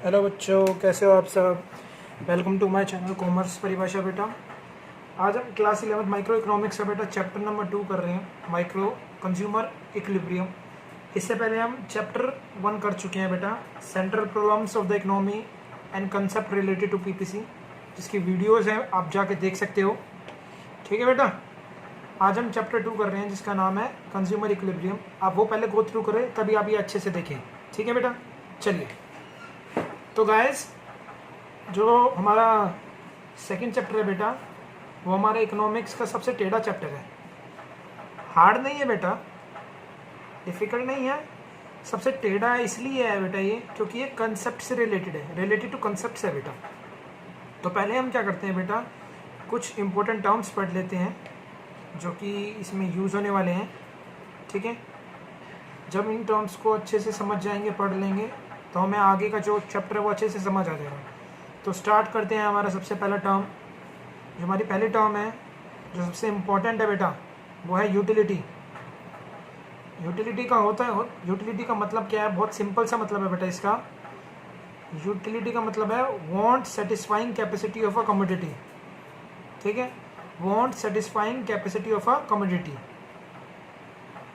Hello बच्चों, कैसे हो आप सब। Welcome to my channel commerce Paribhasha बेटा। आज हम क्लास 11 माइक्रो इकोनॉमिक्स का बेटा चैप्टर नंबर 2 कर रहे हैं, माइक्रो कंज्यूमर इक्विलिब्रियम। इससे पहले हम चैप्टर 1 कर चुके हैं बेटा, central problems of the economy and concept related to PPC, जिसकी वीडियोज़ हैं, आप जाके देख सकते हो। ठीक है बेटा, आज हम चैप्टर 2 कर रहे हैं जिसका नाम है कंज्यूमर इक्विलिब्रियम। आप वो पहले गो थ्रू करें, तभी आप ये अच्छे से देखें। ठीक है बेटा, चलिए। तो गाइस, जो हमारा सेकंड चैप्टर है बेटा, वो हमारे इकोनॉमिक्स का सबसे टेढ़ा चैप्टर है। हार्ड नहीं है बेटा, डिफ़िकल्ट नहीं है, सबसे टेढ़ा इसलिए है बेटा ये क्योंकि ये कंसेप्ट से रिलेटेड है, रिलेटेड टू कंसेप्ट है बेटा। तो पहले हम क्या करते हैं बेटा, कुछ इंपॉर्टेंट टर्म्स पढ़ लेते हैं जो कि इसमें यूज़ होने वाले हैं। ठीक है, जब इन टर्म्स को अच्छे से समझ जाएंगे, पढ़ लेंगे, तो हमें आगे का जो चैप्टर है वो अच्छे से समझ आ जाएगा। तो स्टार्ट करते हैं। हमारा सबसे पहला टर्म, जो हमारी पहली टर्म है, जो सबसे इम्पोर्टेंट है बेटा, वो है यूटिलिटी। यूटिलिटी का होता है, यूटिलिटी का मतलब क्या है, बहुत सिंपल सा मतलब है बेटा इसका। यूटिलिटी का मतलब है want satisfying capacity of a commodity. ठीक है, want satisfying capacity of a commodity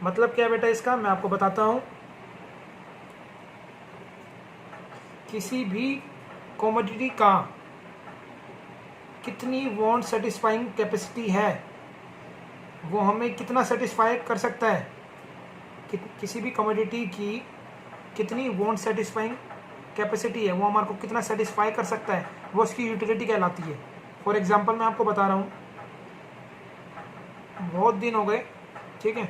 मतलब क्या है बेटा इसका, मैं आपको बताता हूँ। किसी भी कमोडिटी का कितनी वांट सेटिस्फाइंग कैपेसिटी है, वो हमें कितना सेटिस्फाई कर सकता है, किसी भी कमोडिटी की कितनी वांट सेटिस्फाइंग कैपेसिटी है, वो हमारे को कितना सेटिस्फाई कर सकता है, वो उसकी यूटिलिटी कहलाती है। फॉर एग्जांपल मैं आपको बता रहा हूँ, बहुत दिन हो गए, ठीक है,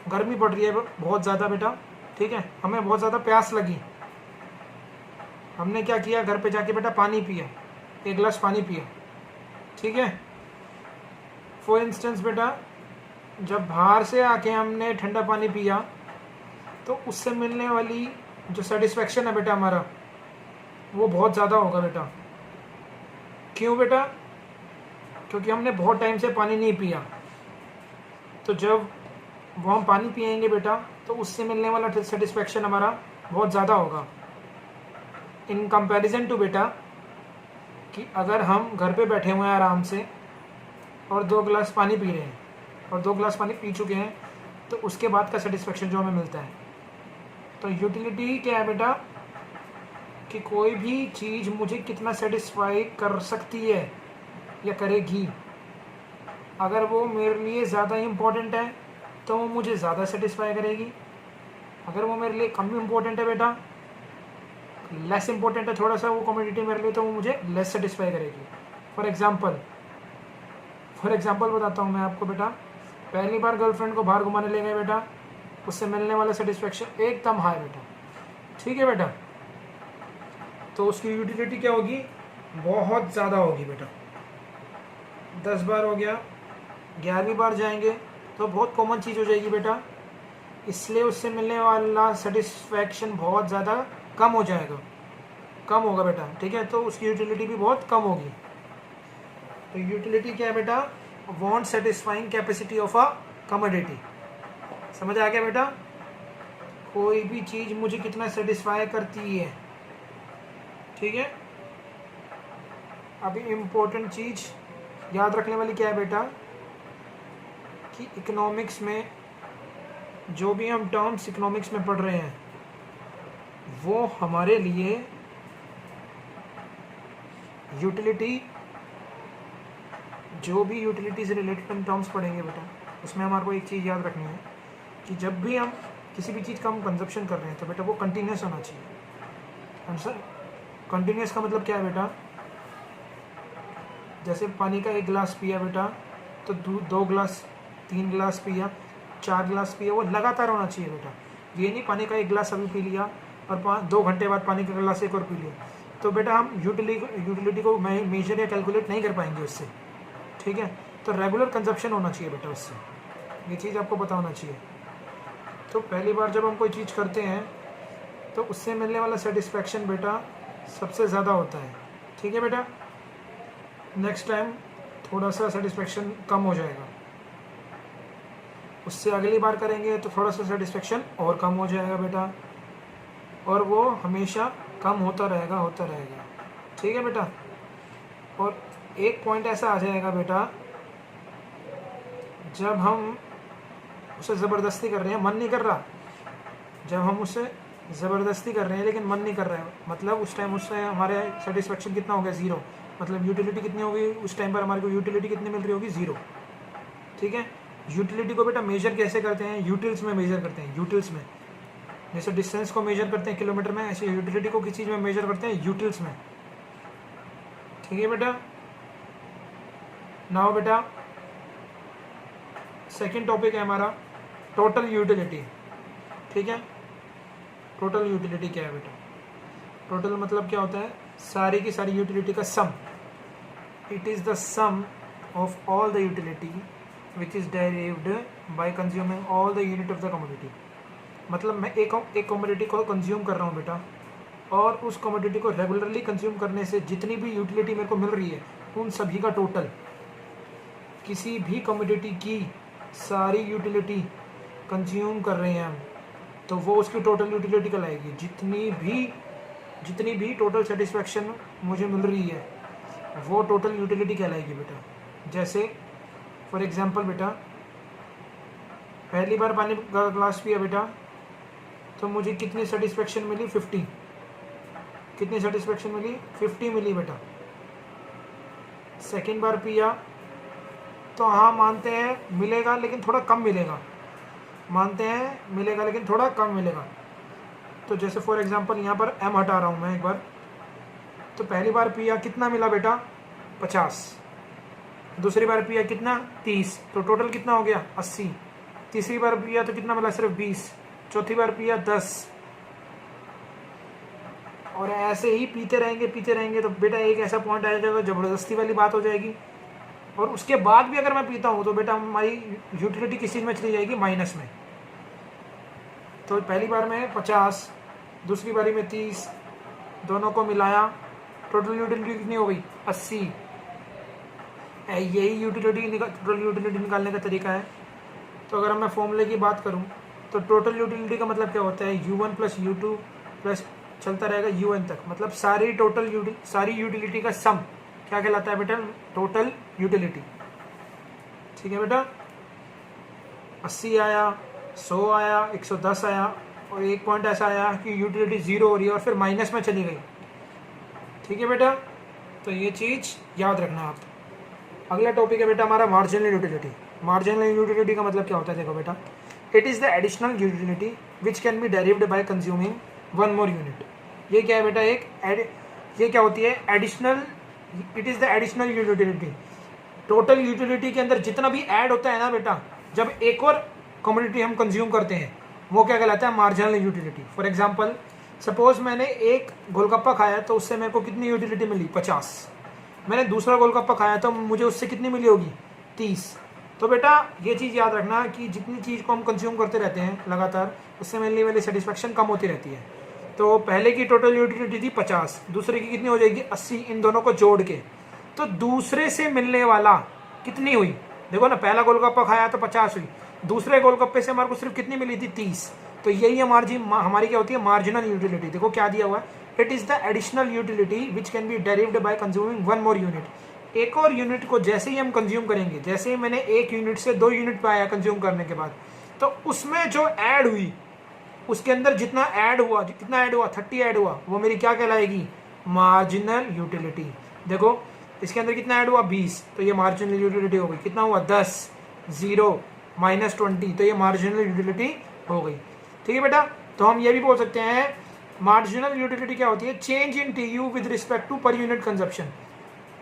गर्मी पड़ रही है बहुत ज़्यादा बेटा। ठीक है, हमें बहुत ज़्यादा प्यास लगी, हमने क्या किया, घर पे जाके बेटा पानी पिया, एक गिलास पानी पिया। ठीक है, फॉर इंस्टेंस बेटा, जब बाहर से आके हमने ठंडा पानी पिया तो उससे मिलने वाली जो सेटिस्फेक्शन है बेटा हमारा, वो बहुत ज़्यादा होगा बेटा। क्यों बेटा, क्योंकि हमने बहुत टाइम से पानी नहीं पिया। तो जब वो हम पानी पिएंगे बेटा, तो उससे मिलने वाला सेटिस्फेक्शन हमारा बहुत ज़्यादा होगा, इन कंपैरिजन टू बेटा कि अगर हम घर पे बैठे हुए हैं आराम से और 2 गिलास पानी पी रहे हैं, और 2 गिलास पानी पी चुके हैं, तो उसके बाद का सेटिस्फेक्शन जो हमें मिलता है। तो यूटिलिटी क्या है बेटा, कि कोई भी चीज़ मुझे कितना सेटिस्फाई कर सकती है या करेगी। अगर वो मेरे लिए ज़्यादा इम्पोर्टेंट है तो वो मुझे ज़्यादा सेटिस्फाई करेगी। अगर वो मेरे लिए कम इम्पोर्टेंट है बेटा, लेस इम्पोर्टेंट है थोड़ा सा वो कम्युनिटी मेरे लिए, तो वो मुझे लेस सेटिस्फाई करेगी। फॉर एग्जांपल बताता हूँ मैं आपको बेटा। पहली बार गर्लफ्रेंड को बाहर घुमाने ले गए बेटा, उससे मिलने वाला सेटिस्फेक्शन एकदम हाई बेटा। ठीक है बेटा, तो उसकी यूटिलिटी क्या होगी, बहुत ज़्यादा होगी बेटा। 10 बार हो गया, 11वीं बार जाएंगे तो बहुत कॉमन चीज़ हो जाएगी बेटा, इसलिए उससे मिलने वाला सेटिस्फैक्शन बहुत ज़्यादा कम हो जाएगा, कम होगा बेटा। ठीक है, तो उसकी यूटिलिटी भी बहुत कम होगी। तो यूटिलिटी क्या है बेटा, want satisfying capacity of a commodity. समझ आ गया बेटा, कोई भी चीज़ मुझे कितना सेटिस्फाई करती है। ठीक है, अभी इम्पोर्टेंट चीज़ याद रखने वाली क्या है बेटा, कि इकोनॉमिक्स में जो भी हम टर्म्स इकोनॉमिक्स में पढ़ रहे हैं, वो हमारे लिए यूटिलिटी, जो भी यूटिलिटी से रिलेटेड हम टर्म्स पढ़ेंगे बेटा, उसमें हमारे को एक चीज़ याद रखनी है कि जब भी हम किसी भी चीज़ का हम कंजप्शन कर रहे हैं, तो बेटा वो कंटिन्यूस होना चाहिए। आंसर, कंटिन्यूस का मतलब क्या है बेटा, जैसे पानी का 1 गिलास पिया बेटा, तो 2 गिलास, 3 गिलास पिया, 4 गिलास पिया, वो लगातार होना चाहिए बेटा। ये नहीं पानी का 1 गिलास अभी पी लिया और 2 घंटे बाद पानी का गिलास एक और पी लिया, तो बेटा हम यूटिलिटी को मेजर या कैलकुलेट नहीं कर पाएंगे उससे। ठीक है, तो रेगुलर कंजप्शन होना चाहिए बेटा उससे, ये चीज़ आपको पता होना चाहिए। तो पहली बार जब हम कोई चीज़ करते हैं तो उससे मिलने वाला सेटिस्फेक्शन बेटा सबसे ज़्यादा होता है। ठीक है बेटा, नेक्स्ट टाइम थोड़ा सा सेटिस्फेक्शन कम हो जाएगा, उससे अगली बार करेंगे तो थोड़ा सा सेटिस्फेक्शन और कम हो जाएगा बेटा, और वो हमेशा कम होता रहेगा। ठीक है बेटा। और एक पॉइंट ऐसा आ जाएगा बेटा, जब हम उसे ज़बरदस्ती कर रहे हैं, मन नहीं कर रहा, जब हम उसे ज़बरदस्ती कर रहे हैं लेकिन मन नहीं कर रहा है, मतलब उस टाइम उससे हमारे सेटिस्फेक्शन कितना हो गया, ज़ीरो। मतलब यूटिलिटी कितनी होगी उस टाइम पर, हमारे को यूटिलिटी कितनी मिल रही होगी, ज़ीरो। ठीक है। यूटिलिटी को बेटा मेजर कैसे करते हैं, यूटिल्स में मेजर करते हैं, यूटिल्स में। जैसे डिस्टेंस को मेजर करते हैं किलोमीटर में, ऐसे यूटिलिटी को किस चीज़ में मेजर करते हैं, यूटिल्स में। ठीक है बेटा। नाउ बेटा सेकंड टॉपिक है हमारा टोटल यूटिलिटी। ठीक है। टोटल यूटिलिटी क्या है बेटा? टोटल मतलब क्या होता है, सारी की सारी यूटिलिटी का sum. It is the sum of all the utility which is derived by consuming all the unit of the commodity. मतलब मैं एक कमोडिटी को कंज्यूम कर रहा हूँ बेटा, और उस कमोडिटी को रेगुलरली कंज्यूम करने से जितनी भी यूटिलिटी मेरे को मिल रही है उन सभी का टोटल, किसी भी कमोडिटी की सारी यूटिलिटी कंज्यूम कर रहे हैं हम, तो वो उसकी टोटल यूटिलिटी कहलाएगी। जितनी भी टोटल सेटिस्फेक्शन मुझे मिल रही है वो टोटल यूटिलिटी कहलाएगी बेटा। जैसे फॉर एग्जांपल बेटा, पहली बार पानी का ग्लास पिया बेटा तो मुझे कितनी सेटिस्फेक्शन मिली, 50। कितनी सेटिस्फेक्शन मिली, 50 मिली बेटा। सेकेंड बार पिया तो हाँ मानते हैं मिलेगा लेकिन थोड़ा कम मिलेगा, मानते हैं मिलेगा लेकिन थोड़ा कम मिलेगा। तो जैसे फॉर एग्जांपल यहाँ पर m हटा रहा हूँ मैं एक बार, तो पहली बार पिया कितना मिला बेटा, 50। दूसरी बार पिया कितना, 30। तो टोटल कितना हो गया, 80। तीसरी बार पिया तो कितना मिला, सिर्फ 20। चौथी बार पिया 10। और ऐसे ही पीते रहेंगे तो बेटा एक ऐसा पॉइंट आ जाएगा ज़बरदस्ती वाली बात हो जाएगी। और उसके बाद भी अगर मैं पीता हूँ तो बेटा हमारी यूटिलिटी किस चीज़ में चली जाएगी, माइनस में। तो पहली बार में 50, दूसरी बारी में 30, दोनों को मिलाया, टोटल यूटिलिटी कितनी हो गई, 80। यही टोटल यूटिलिटी निकालने का तरीका है। तो अगर मैं फॉर्मूले की बात करूँ तो टोटल यूटिलिटी का मतलब क्या होता है, U1 + U2 प्लस चलता रहेगा UN तक। मतलब सारी यूटिलिटी का सम क्या कहलाता है बेटा, टोटल यूटिलिटी। ठीक है बेटा। 80 आया, 100 आया, 110 आया, और एक पॉइंट ऐसा आया कि यूटिलिटी 0 हो रही है और फिर माइनस में चली गई। ठीक है बेटा। तो ये चीज़ याद रखना आप। अगला टॉपिक है बेटा हमारा मार्जिनल यूटिलिटी। मार्जिनल यूटिलिटी का मतलब क्या होता है, देखो बेटा, it is the additional utility which can be derived by consuming one more unit. ये क्या है बेटा, ये क्या होती है, additional. It is the additional utility. Total utility के अंदर जितना भी ऐड होता है ना बेटा, जब एक और कमोडिटी हम कंज्यूम करते हैं वो क्या कहलाता है, marginal utility. For example suppose मैंने एक गोलगप्पा खाया तो उससे मेरे को कितनी यूटिलिटी मिली, 50। मैंने दूसरा गोलगप्पा खाया तो मुझे उससे कितनी मिली होगी, 30। तो बेटा ये चीज़ याद रखना कि जितनी चीज़ को हम कंज्यूम करते रहते हैं लगातार, उससे मिलने वाली सेटिस्फेक्शन कम होती रहती है। तो पहले की टोटल यूटिलिटी थी 50, दूसरे की कितनी हो जाएगी, 80। इन दोनों को जोड़ के तो दूसरे से मिलने वाला कितनी हुई, देखो ना, पहला गोलगप्पा खाया तो 50 हुई, दूसरे गोलगप्पे से हमारे को सिर्फ कितनी मिली थी, 30। तो यही हमारी क्या होती है, मार्जिनल यूटिलिटी। देखो क्या दिया हुआ है, it is the additional utility which can be derived by consuming one more unit. एक और यूनिट को जैसे ही हम कंज्यूम करेंगे, जैसे ही मैंने एक यूनिट से 2 यूनिट पाया कंज्यूम करने के बाद, तो उसमें जो ऐड हुई, उसके अंदर जितना ऐड हुआ, 30 ऐड हुआ, वो मेरी क्या कहलाएगी, मार्जिनल यूटिलिटी। देखो इसके अंदर कितना ऐड हुआ, 20, तो ये मार्जिनल यूटिलिटी हो गई। कितना हुआ, 10, 0, -20, तो ये मार्जिनल यूटिलिटी हो गई। ठीक है बेटा। तो हम ये भी बोल सकते हैं मार्जिनल यूटिलिटी क्या होती है, change in TU with respect to per unit consumption.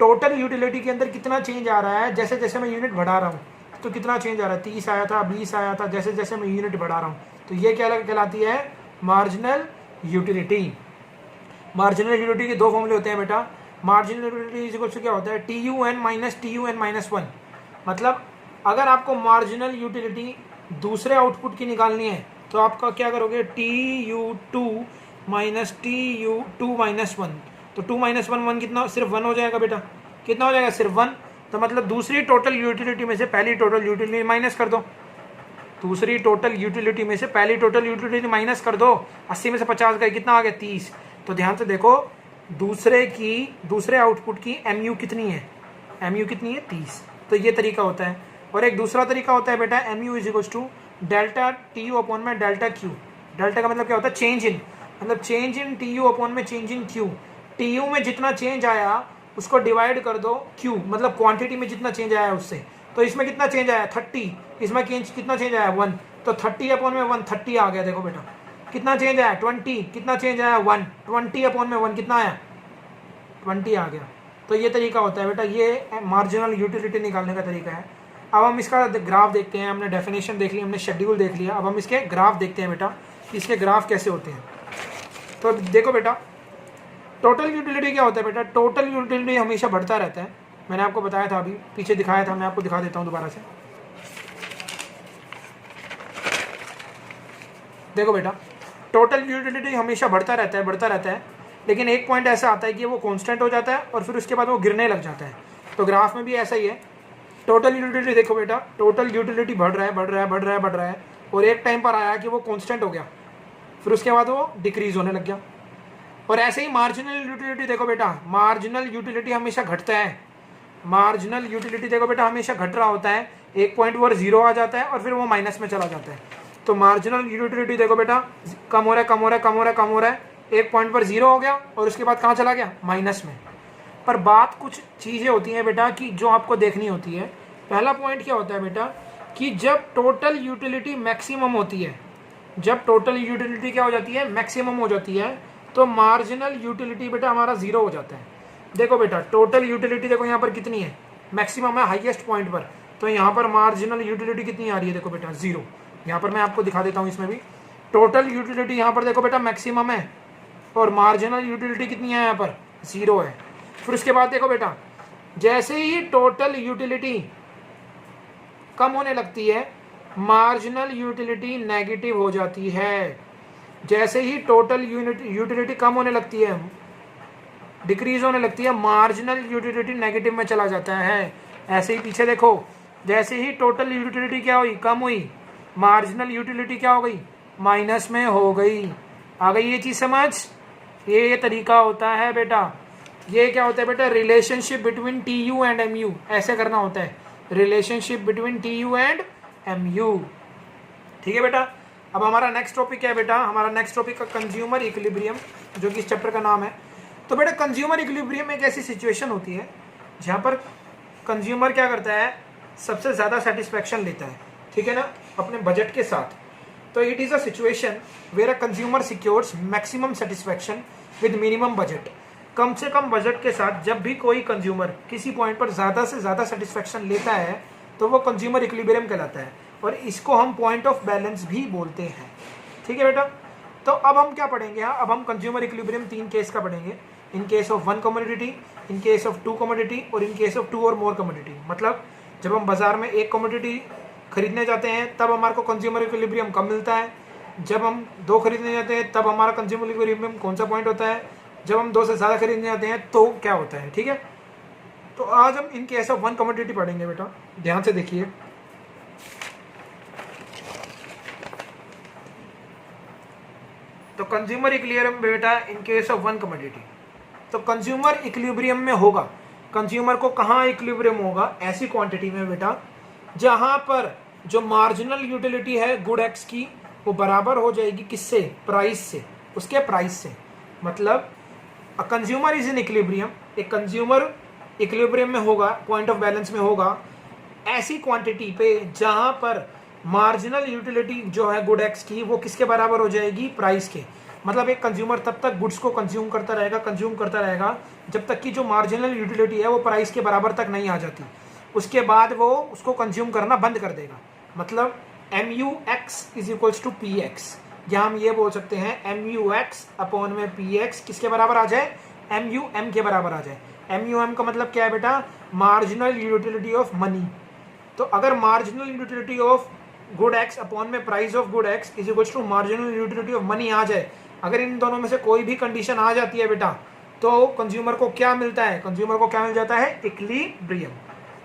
Total utility के अंदर कितना चेंज आ रहा है, जैसे जैसे मैं यूनिट बढ़ा रहा हूँ तो कितना चेंज आ रहा है, 30 आया था, 20 आया था, जैसे जैसे मैं यूनिट बढ़ा रहा हूँ, तो ये क्या कहलाती है, मार्जिनल यूटिलिटी। मार्जिनल यूटिलिटी के 2 फॉर्मूले होते हैं बेटा। मार्जिनल यूटिलिटी इक्वल टू क्या होता है, TUN - TUN - 1। मतलब अगर आपको मार्जिनल यूटिलिटी दूसरे आउटपुट की निकालनी है तो आपका क्या करोगे, TU2 - TU2 - 1। तो 2 - 1 कितना, सिर्फ 1 हो जाएगा बेटा। कितना हो जाएगा, सिर्फ 1। तो मतलब दूसरी टोटल यूटिलिटी में से पहली टोटल यूटिलिटी माइनस कर दो। दूसरी टोटल यूटिलिटी में से पहली टोटल यूटिलिटी माइनस कर दो। 80 में से 50 गए, कितना आ गया, 30। तो ध्यान से देखो, दूसरे आउटपुट की MU कितनी है, MU कितनी है 30। तो ये तरीका होता है। और एक दूसरा तरीका होता है बेटा MU is equal to delta TU upon में डेल्टा Q। डेल्टा का मतलब क्या होता है, चेंज इन, मतलब चेंज इन TU अपॉन में चेंज इन Q। TU में जितना चेंज आया उसको डिवाइड कर दो Q, मतलब क्वांटिटी में जितना चेंज आया उससे। तो इसमें कितना चेंज आया 30, इसमें कितना चेंज आया 1, तो 30 अपॉन में 1 30 आ गया। देखो बेटा कितना चेंज आया 20, कितना चेंज आया 1, 20 अपॉन में 1 कितना आया 20 आ गया। तो ये तरीका होता है बेटा, ये मार्जिनल यूटिलिटी निकालने का तरीका है। अब हम इसका ग्राफ देखते हैं। हमने डेफिनेशन देख ली, हमने शेड्यूल देख लिया, अब हम इसके ग्राफ देखते हैं बेटा, इसके ग्राफ कैसे होते हैं। तो देखो बेटा टोटल यूटिलिटी क्या होता है बेटा, टोटल यूटिलिटी हमेशा बढ़ता रहता है। मैंने आपको बताया था, अभी पीछे दिखाया था, मैं आपको दिखा देता हूँ दोबारा से। देखो बेटा टोटल यूटिलिटी हमेशा बढ़ता रहता है, लेकिन एक पॉइंट ऐसा आता है कि वो कांस्टेंट हो जाता है और फिर उसके बाद वो गिरने लग जाता है। तो ग्राफ में भी ऐसा ही है। टोटल यूटिलिटी देखो बेटा, टोटल यूटिलिटी बढ़ रहा है और एक टाइम पर आया कि वो कांस्टेंट हो गया, फिर उसके बाद वो डिक्रीज होने लग गया। और ऐसे ही मार्जिनल यूटिलिटी देखो बेटा, मार्जिनल यूटिलिटी हमेशा घटता है। मार्जिनल यूटिलिटी देखो बेटा हमेशा घट रहा होता है, एक पॉइंट पर 0 आ जाता है और फिर वो माइनस में चला जाता है। तो मार्जिनल यूटिलिटी देखो बेटा कम हो रहा है, एक पॉइंट पर 0 हो गया और उसके बाद कहाँ चला गया, माइनस में। पर बात कुछ चीज़ें होती हैं बेटा कि जो आपको देखनी होती है। पहला पॉइंट क्या होता है बेटा कि जब टोटल यूटिलिटी मैक्सिमम होती है, जब टोटल यूटिलिटी क्या हो जाती है, मैक्सिमम हो जाती है, तो मार्जिनल यूटिलिटी बेटा हमारा 0 हो जाता है। देखो बेटा टोटल यूटिलिटी देखो यहाँ पर कितनी है, मैक्सिमम है हाईएस्ट पॉइंट पर, तो यहाँ पर मार्जिनल यूटिलिटी कितनी आ रही है, देखो बेटा 0। यहाँ पर मैं आपको दिखा देता हूँ, इसमें भी टोटल यूटिलिटी यहाँ पर देखो बेटा मैक्सिमम है और मार्जिनल यूटिलिटी कितनी है, यहाँ पर 0 है। फिर उसके बाद देखो बेटा जैसे ही टोटल यूटिलिटी कम होने लगती है, मार्जिनल यूटिलिटी नेगेटिव हो जाती है। जैसे ही टोटल यूटिलिटी कम होने लगती है, डिक्रीज होने लगती है, मार्जिनल यूटिलिटी नेगेटिव में चला जाता है। ऐसे ही पीछे देखो, जैसे ही टोटल यूटिलिटी क्या हुई, कम हुई, मार्जिनल यूटिलिटी क्या हो गई, माइनस में हो गई। आ गई ये चीज़ समझ, ये तरीका होता है बेटा। ये क्या होता है बेटा, relationship between TU and MU, ऐसे करना होता है, relationship between TU and MU। ठीक है बेटा। अब हमारा नेक्स्ट टॉपिक क्या है बेटा, हमारा नेक्स्ट टॉपिक का कंज्यूमर इक्विलिब्रियम, जो कि इस चैप्टर का नाम है। तो बेटा कंज्यूमर इक्विलिब्रियम एक ऐसी सिचुएशन होती है जहाँ पर कंज्यूमर क्या करता है, सबसे ज़्यादा सेटिस्फैक्शन लेता है, ठीक है ना, अपने बजट के साथ। तो it is a situation where a consumer secures maximum satisfaction with minimum budget. कम से कम बजट के साथ जब भी कोई कंज्यूमर किसी पॉइंट पर ज़्यादा से ज़्यादा सेटिस्फैक्शन लेता है तो वो कंज्यूमर इक्विलिब्रियम कहलाता है, और इसको हम पॉइंट ऑफ बैलेंस भी बोलते हैं। ठीक है बेटा। तो अब हम क्या पढ़ेंगे, अब हम कंज्यूमर इक्विलिब्रियम 3 केस का पढ़ेंगे, in case of 1 commodity, in case of 2 commodity और इन केस ऑफ 2 और मोर कमोडिटी। मतलब जब हम बाजार में एक कमोडिटी खरीदने जाते हैं तब हमारे को कंज्यूमर इक्विलिब्रियम कम मिलता है, जब हम 2 खरीदने जाते हैं तब हमारा कंज्यूमर इक्विलिब्रियम कौन सा पॉइंट होता है, जब हम 2 से ज़्यादा खरीदने जाते हैं तो क्या होता है। ठीक है। तो आज हम इन केस ऑफ 1 कमोडिटी पढ़ेंगे बेटा, ध्यान से देखिए। तो कंज्यूमर इक्विलिब्रियम बेटा इन केस ऑफ 1 कमोडिटी, तो कंज्यूमर इक्विलिब्रियम में होगा, कंज्यूमर को कहाँ इक्विलिब्रियम होगा, ऐसी क्वांटिटी में बेटा जहां पर जो मार्जिनल यूटिलिटी है गुड एक्स की वो बराबर हो जाएगी किससे, प्राइस से, उसके प्राइस से। मतलब कंज्यूमर इज इन इक्विलिब्रियम, एक कंज्यूमर इक्विलिब्रियम में होगा, पॉइंट ऑफ बैलेंस में होगा ऐसी क्वांटिटी पे जहां पर मार्जिनल यूटिलिटी जो है गुड एक्स की वो किसके बराबर हो जाएगी, प्राइस के। मतलब एक कंज्यूमर तब तक गुड्स को कंज्यूम करता रहेगा जब तक कि जो मार्जिनल यूटिलिटी है वो प्राइस के बराबर तक नहीं आ जाती, उसके बाद वो उसको कंज्यूम करना बंद कर देगा। मतलब MUX is equals to PX, या हम ये बोल सकते हैं MUX अपॉन में PX किसके बराबर आ जाए, MUM के बराबर आ जाए। MUM का मतलब क्या है बेटा, मार्जिनल यूटिलिटी ऑफ मनी। तो अगर marginal utility of good x upon में price of good x is equals to marginal utility of money आ जाए, अगर इन दोनों में से कोई भी कंडीशन आ जाती है बेटा तो कंज्यूमर को क्या मिलता है, कंज्यूमर को क्या मिल जाता है, इक्विलिब्रियम।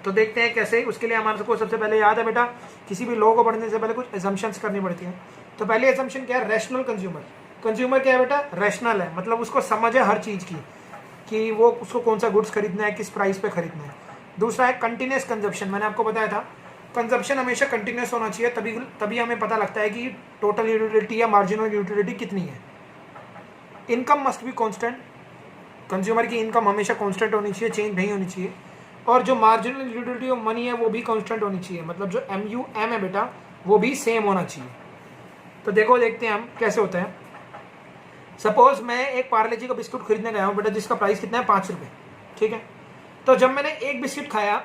तो देखते हैं कैसे। उसके लिए हमारे को सबसे पहले याद है बेटा, किसी भी लॉ को पढ़ने से पहले कुछ एजम्पशंस करनी पड़ती हैं। तो पहले एजम्पशन क्या है, रैशनल कंज्यूमर। कंज्यूमर क्या है बेटा, रैशनल है, मतलब उसको समझ है हर चीज़ की कि वो उसको कौन सा गुड्स खरीदना है, किस प्राइस पे खरीदना है। दूसरा है कंटिन्यूस कंजप्शन, मैंने आपको बताया था कंजप्शन हमेशा कंटिन्यूस होना चाहिए, तभी हमें पता लगता है कि टोटल यूटिलिटी या मार्जिनल यूटिलिटी कितनी है। Income must be constant, consumer की इनकम हमेशा कांस्टेंट होनी चाहिए, चेंज नहीं होनी चाहिए। और जो मार्जिनल यूटिलिटी ऑफ मनी है वो भी कांस्टेंट होनी चाहिए, मतलब जो MUM है बेटा वो भी सेम होना चाहिए। तो देखते हैं हम कैसे होता है। सपोज मैं एक पार्ले जी का बिस्कुट खरीदने गया हूँ बेटा, जिसका प्राइस कितना है 5 रुपये, ठीक है। तो जब मैंने एक बिस्किट खाया,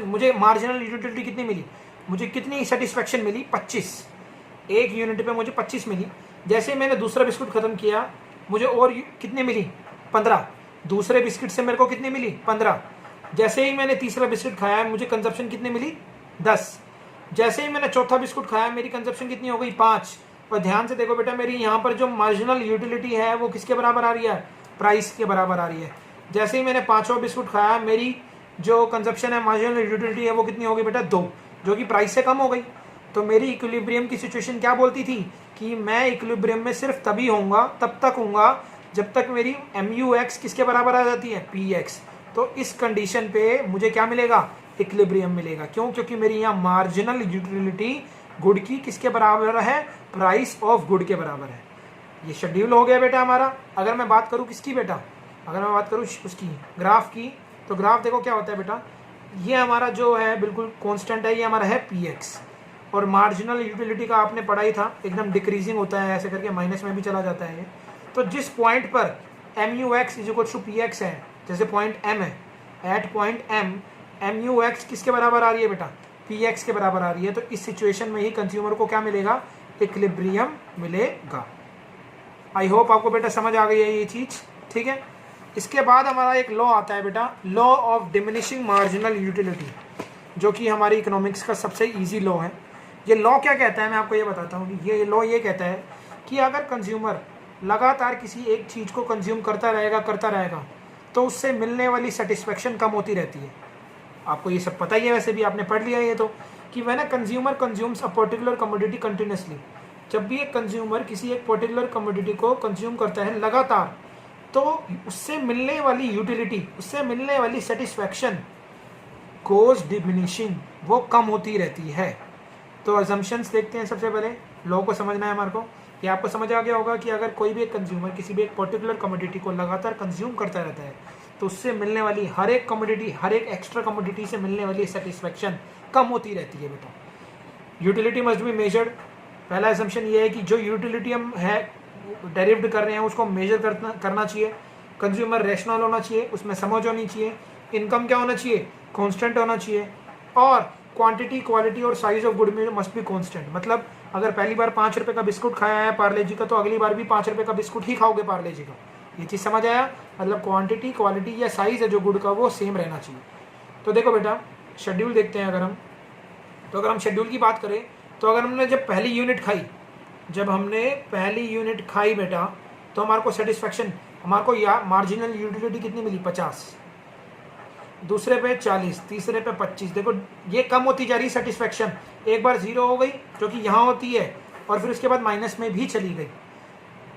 मुझे मार्जिनल यूटिलिटी कितनी मिली, मुझे कितनी सेटिस्फेक्शन मिली, 25, एक यूनिट पे मुझे 25 मिली। जैसे ही मैंने दूसरा बिस्कुट खत्म किया, मुझे और कितनी मिली, 15, दूसरे बिस्किट से मेरे को कितनी मिली, 15। जैसे ही मैंने तीसरा बिस्किट खाया, मुझे कंजप्शन कितनी मिली, 10। जैसे ही मैंने चौथा बिस्कुट खाया, मेरी कंजप्शन कितनी हो गई, 5। और ध्यान से देखो बेटा, मेरी यहाँ पर जो मार्जिनल यूटिलिटी है वो किसके बराबर आ रही है, प्राइस के बराबर आ रही है। जैसे ही मैंने 5वां बिस्कुट खाया, मेरी जो कंजप्शन है, मार्जिनल यूटिलिटी है वो कितनी हो गई बेटा, 2, जो कि प्राइस से कम हो गई। तो मेरी इक्विलिब्रियम की सिचुएशन क्या बोलती थी कि मैं इक्विलिब्रियम में सिर्फ तभी होऊंगा, तब तक होऊंगा जब तक मेरी MUX किसके बराबर आ जाती है, PX। तो इस कंडीशन पे मुझे क्या मिलेगा, इक्विलिब्रियम मिलेगा। क्यों, क्योंकि मेरी यहाँ मार्जिनल यूटिलिटी गुड की किसके बराबर है, प्राइस ऑफ गुड के बराबर है। ये शेड्यूल हो गया बेटा हमारा। अगर मैं बात करूँ किसकी बेटा, अगर मैं बात करूँ उसकी ग्राफ की, तो ग्राफ देखो क्या होता है बेटा, ये हमारा जो है बिल्कुल कांस्टेंट है, ये हमारा है PX। और मार्जिनल यूटिलिटी का आपने पढ़ा ही था, एकदम डिक्रीजिंग होता है, ऐसे करके माइनस में भी चला जाता है ये। तो जिस पॉइंट पर MUX is equal to PX है, जैसे पॉइंट M है, एट पॉइंट M MUX किसके बराबर आ रही है बेटा, PX के बराबर आ रही है। तो इस सिचुएशन में ही कंज्यूमर को क्या मिलेगा, इक्विलिब्रियम मिलेगा। आई होप आपको बेटा समझ आ गई है ये चीज़, ठीक है। इसके बाद हमारा एक लॉ आता है बेटा, law of diminishing marginal utility, जो कि हमारी इकोनॉमिक्स का सबसे इजी लॉ है। ये लॉ क्या कहता है, मैं आपको ये बताता हूँ। ये लॉ ये कहता है कि अगर कंज्यूमर लगातार किसी एक चीज़ को कंज्यूम करता रहेगा तो उससे मिलने वाली सेटिस्फेक्शन कम होती रहती है। आपको ये सब पता ही है, वैसे भी आपने पढ़ लिया है ये तो, कि when a consumer consumes a particular commodity continuously, जब भी एक कंज्यूमर किसी एक पर्टिकुलर कमोडिटी को कंज्यूम करता है लगातार, तो उससे मिलने वाली यूटिलिटी, उससे मिलने वाली सेटिस्फेक्शन गोज डिमिनिशिंग, वो कम होती रहती है। तो अजम्पशंस देखते हैं। सबसे पहले लॉ को समझना है हमारे को। ये आपको समझ आ गया होगा कि अगर कोई भी एक कंज्यूमर किसी भी एक पर्टिकुलर कमोडिटी को लगातार कंज्यूम करता रहता है, तो उससे मिलने वाली हर एक कमोडिटी, हर एक एक्स्ट्रा कमोडिटी से मिलने वाली सेटिस्फेक्शन कम होती रहती है बेटा। Utility must be measured. पहला असम्पशन ये है कि जो यूटिलिटी हम है डेरिव्ड कर रहे हैं उसको मेजर करना चाहिए। कंज्यूमर रैशनल होना चाहिए, उसमें समझ होनी चाहिए। इनकम क्या होना चाहिए, कांस्टेंट होना चाहिए। और क्वांटिटी, क्वालिटी और साइज ऑफ गुड में मस्ट बी कांस्टेंट। मतलब अगर पहली बार 5 रुपये का बिस्कुट खाया है पार्ले जी का, तो अगली बार भी 5 रुपये का बिस्कुट ही खाओगे पार्ले जी का। ये चीज़ समझ आया। मतलब क्वांटिटी, क्वालिटी या साइज है जो गुड का, वो सेम रहना चाहिए। तो देखो बेटा, शेड्यूल देखते हैं। अगर हम शेड्यूल की बात करें, तो अगर हमने जब पहली यूनिट खाई बेटा, तो हमारे को सेटिस्फेक्शन, हमारे को या मार्जिनल यूटिलिटी कितनी मिली, 50। दूसरे पे 40, तीसरे पे 25। देखो ये कम होती जा रही सेटिस्फेक्शन। एक बार 0 हो गई, जो कि यहाँ होती है, और फिर उसके बाद माइनस में भी चली गई।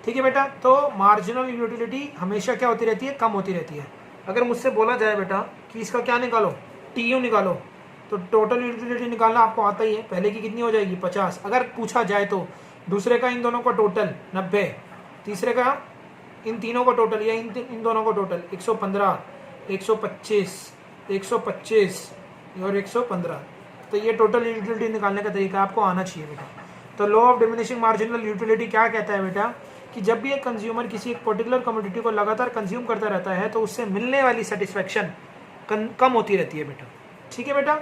ठीक है बेटा। तो मार्जिनल यूटिलिटी हमेशा क्या होती रहती है, कम होती रहती है। अगर मुझसे बोला जाए बेटा कि इसका क्या निकालो, TU निकालो, तो टोटल यूटिलिटी निकालना आपको आता ही है। पहले की कितनी हो जाएगी, 50। अगर पूछा जाए तो दूसरे का इन दोनों का टोटल 90, तीसरे का इन तीनों का टोटल या इन दोनों का टोटल 115, 125 और 115। तो ये टोटल यूटिलिटी निकालने का तरीका आपको आना चाहिए बेटा। तो law of diminishing marginal utility क्या कहता है बेटा, कि जब भी एक कंज्यूमर किसी एक पर्टिकुलर कमोडिटी को लगातार कंज्यूम करता रहता है, तो उससे मिलने वाली सेटिस्फेक्शन कम होती रहती है बेटा। ठीक है बेटा।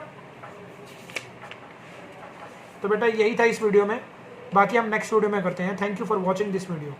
तो बेटा यही था इस वीडियो में, बाकी हम नेक्स्ट वीडियो में करते हैं। Thank you for watching this video.